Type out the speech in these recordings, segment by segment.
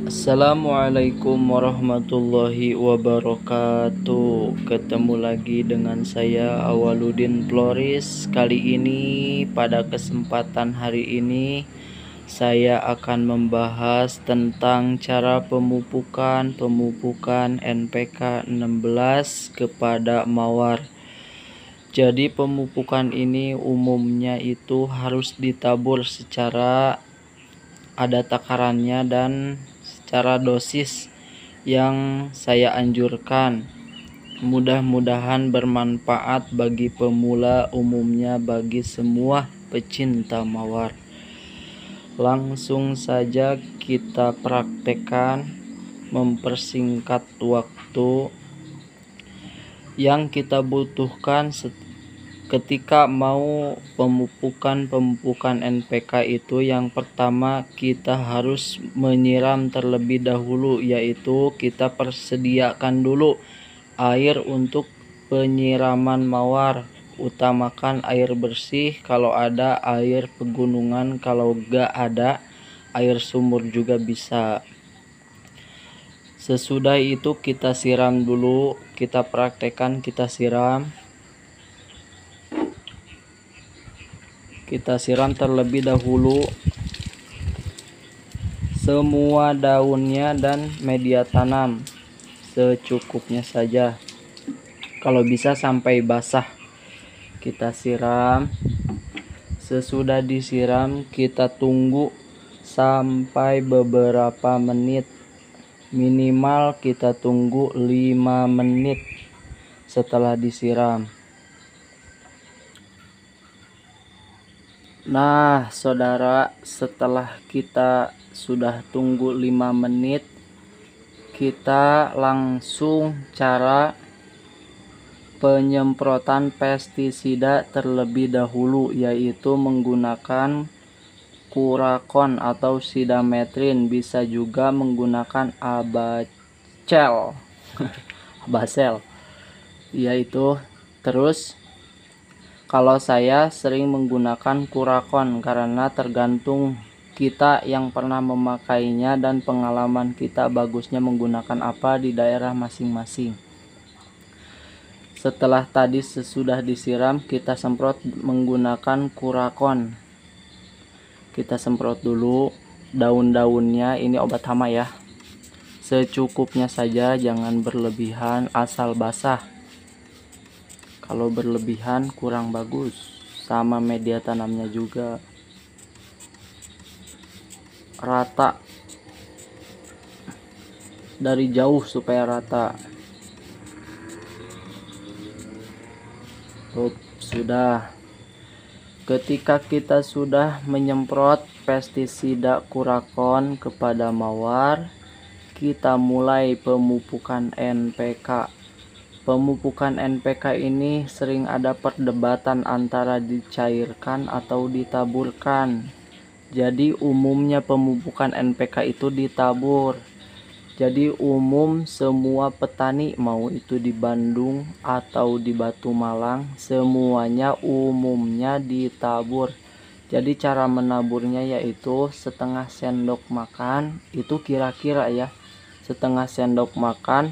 Assalamualaikum warahmatullahi wabarakatuh. Ketemu lagi dengan saya Awaludin Floris. Kali ini pada kesempatan hari ini saya akan membahas tentang cara pemupukan NPK 16 kepada mawar. Jadi pemupukan ini umumnya itu harus ditabur secara ada takarannya dan secara dosis yang saya anjurkan. Mudah-mudahan bermanfaat bagi pemula, umumnya bagi semua pecinta mawar. Langsung saja kita praktekkan, mempersingkat waktu. Yang kita butuhkan ketika mau pemupukan NPK itu, yang pertama kita harus menyiram terlebih dahulu, yaitu kita persediakan dulu air untuk penyiraman mawar. Utamakan air bersih, kalau ada air pegunungan, kalau gak ada air sumur juga bisa. Sesudah itu kita siram dulu, kita praktekkan, kita siram terlebih dahulu semua daunnya dan media tanam secukupnya saja. Kalau bisa sampai basah kita siram. Sesudah disiram kita tunggu sampai beberapa menit, minimal kita tunggu 5 menit setelah disiram. Nah saudara, setelah kita sudah tunggu 5 menit, kita langsung cara penyemprotan pestisida terlebih dahulu, yaitu menggunakan kurakon atau sidametrin, bisa juga menggunakan abacel yaitu. Terus kalau saya sering menggunakan kurakon karena tergantung kita yang pernah memakainya dan pengalaman kita bagusnya menggunakan apa di daerah masing-masing. Setelah tadi sesudah disiram, kita semprot menggunakan kurakon. Kita semprot dulu daun-daunnya, ini obat hama ya. Secukupnya saja, jangan berlebihan, asal basah. Kalau berlebihan kurang bagus, sama media tanamnya juga. Rata dari jauh supaya rata. Sudah. Ketika kita sudah menyemprot pestisida kurakon kepada mawar, kita mulai pemupukan NPK. Pemupukan NPK ini sering ada perdebatan antara dicairkan atau ditaburkan. Jadi umumnya pemupukan NPK itu ditabur. Jadi umum semua petani, mau itu di Bandung atau di Batu Malang, semuanya umumnya ditabur. Jadi cara menaburnya yaitu setengah sendok makan, itu kira-kira ya, setengah sendok makan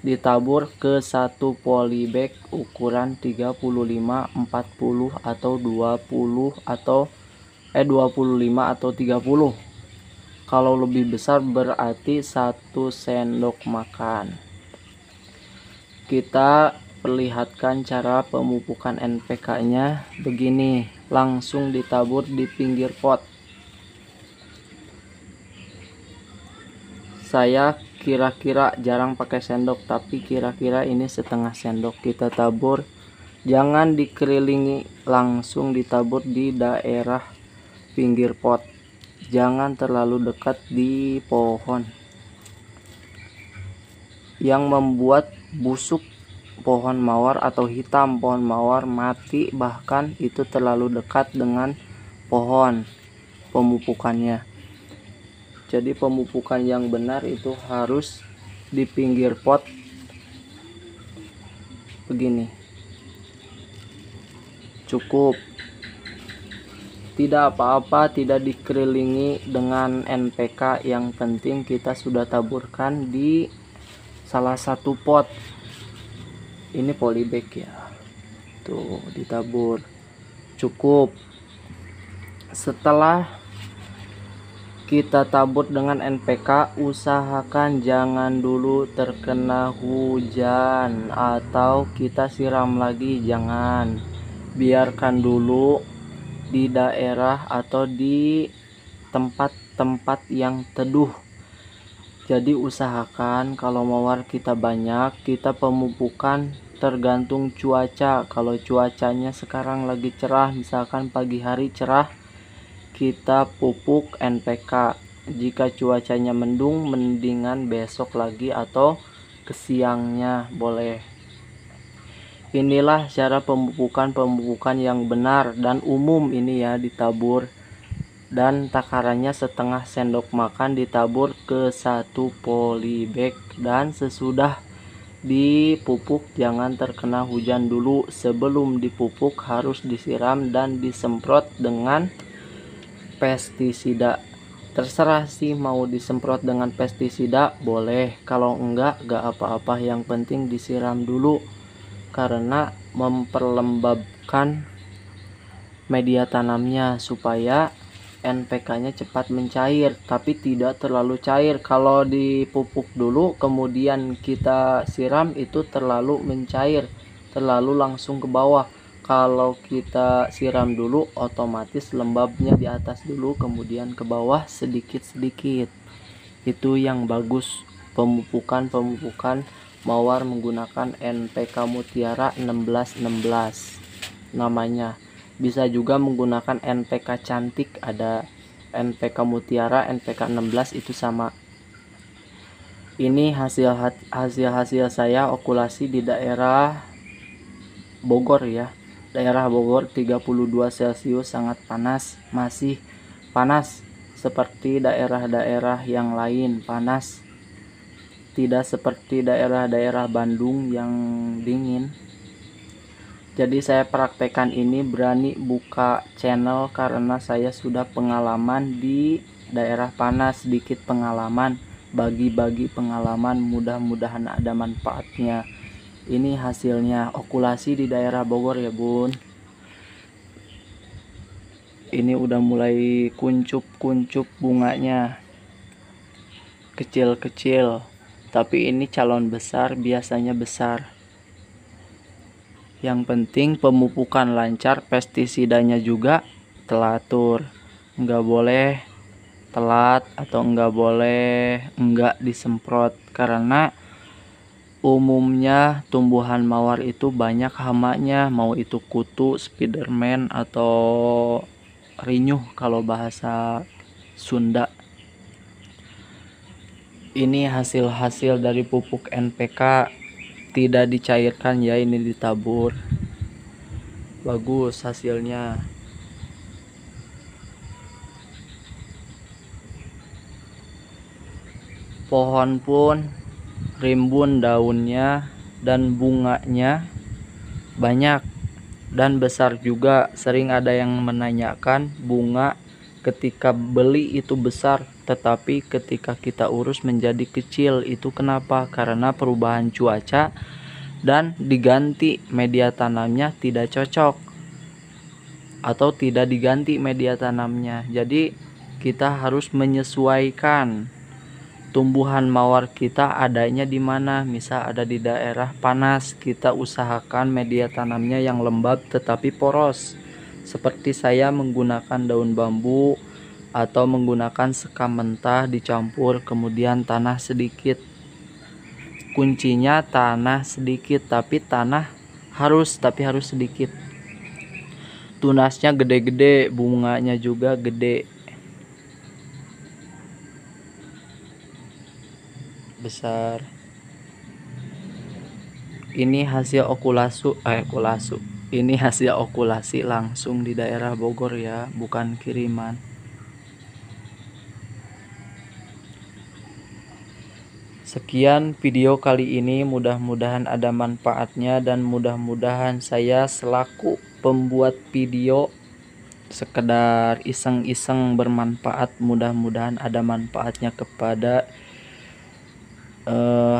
ditabur ke satu polybag ukuran 35, 40 atau 20 atau 25 atau 30. Kalau lebih besar berarti 1 sendok makan. Kita perlihatkan cara pemupukan NPK-nya begini, langsung ditabur di pinggir pot. Saya kira-kira jarang pakai sendok, tapi kira-kira ini setengah sendok kita tabur. Jangan dikelilingi, langsung ditabur di daerah pinggir pot. Jangan terlalu dekat di pohon yang membuat busuk pohon mawar atau hitam pohon mawar, mati bahkan, itu terlalu dekat dengan pohon pemupukannya. Jadi pemupukan yang benar itu harus di pinggir pot begini, cukup. Tidak apa-apa tidak dikelilingi dengan NPK, yang penting kita sudah taburkan di salah satu pot. Ini polybag ya, tuh ditabur cukup. Setelah kita tabur dengan NPK, usahakan jangan dulu terkena hujan atau kita siram lagi, jangan. Biarkan dulu di daerah atau di tempat-tempat yang teduh. Jadi usahakan kalau mawar kita banyak, kita pemupukan tergantung cuaca. Kalau cuacanya sekarang lagi cerah, misalkan pagi hari cerah, kita pupuk NPK. Jika cuacanya mendung, mendingan besok lagi atau ke siangnya boleh. Inilah cara pemupukan yang benar dan umum ini ya, ditabur. Dan takarannya setengah sendok makan ditabur ke 1 polybag. Dan sesudah dipupuk jangan terkena hujan dulu. Sebelum dipupuk harus disiram dan disemprot dengan pestisida. Terserah sih mau disemprot dengan pestisida boleh, kalau enggak apa-apa, yang penting disiram dulu karena memperlembabkan media tanamnya supaya NPK-nya cepat mencair, tapi tidak terlalu cair. Kalau dipupuk dulu kemudian kita siram itu terlalu mencair, terlalu langsung ke bawah. Kalau kita siram dulu otomatis lembabnya di atas dulu kemudian ke bawah sedikit-sedikit. Itu yang bagus, pemupukan mawar menggunakan NPK Mutiara 1616 namanya. Bisa juga menggunakan NPK cantik, ada NPK Mutiara, NPK 16 itu sama. Ini hasil saya okulasi di daerah Bogor ya. Daerah Bogor 32 Celcius, sangat panas, masih panas seperti daerah-daerah yang lain, panas. Tidak seperti daerah-daerah Bandung yang dingin. Jadi saya praktekkan ini, berani buka channel karena saya sudah pengalaman di daerah panas, sedikit pengalaman, bagi-bagi pengalaman, mudah-mudahan ada manfaatnya. Ini hasilnya okulasi di daerah Bogor ya bun. Ini udah mulai kuncup-kuncup bunganya, kecil-kecil, tapi ini calon besar, biasanya besar. Yang penting pemupukan lancar, pestisidanya juga telatur, nggak boleh telat atau nggak boleh nggak disemprot, karena umumnya tumbuhan mawar itu banyak hamanya, mau itu kutu, spiderman atau rinyuh kalau bahasa Sunda. Ini hasil-hasil dari pupuk NPK, tidak dicairkan ya, ini ditabur. Bagus hasilnya. Pohon pun rimbun daunnya dan bunganya banyak dan besar juga. Sering ada yang menanyakan bunga ketika beli itu besar, tetapi ketika kita urus menjadi kecil. Itu kenapa? Karena perubahan cuaca dan diganti media tanamnya tidak cocok atau tidak diganti media tanamnya. Jadi kita harus menyesuaikan tumbuhan mawar kita adanya di mana. Misal ada di daerah panas, kita usahakan media tanamnya yang lembab tetapi poros. Seperti saya menggunakan daun bambu atau menggunakan sekam mentah dicampur kemudian tanah sedikit. Kuncinya tanah sedikit, tapi harus sedikit. Tunasnya gede-gede, bunganya juga gede, besar. Ini hasil ini hasil okulasi langsung di daerah Bogor ya, bukan kiriman. Sekian video kali ini, mudah-mudahan ada manfaatnya dan mudah-mudahan saya selaku pembuat video sekedar iseng-iseng bermanfaat, mudah-mudahan ada manfaatnya kepada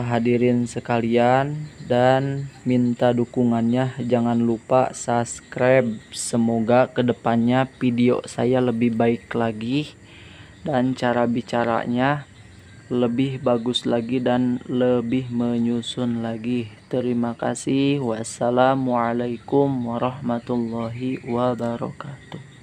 hadirin sekalian, dan minta dukungannya, jangan lupa subscribe. Semoga kedepannya video saya lebih baik lagi dan cara bicaranya lebih bagus lagi dan lebih menyusun lagi. Terima kasih. Wassalamualaikum warahmatullahi wabarakatuh.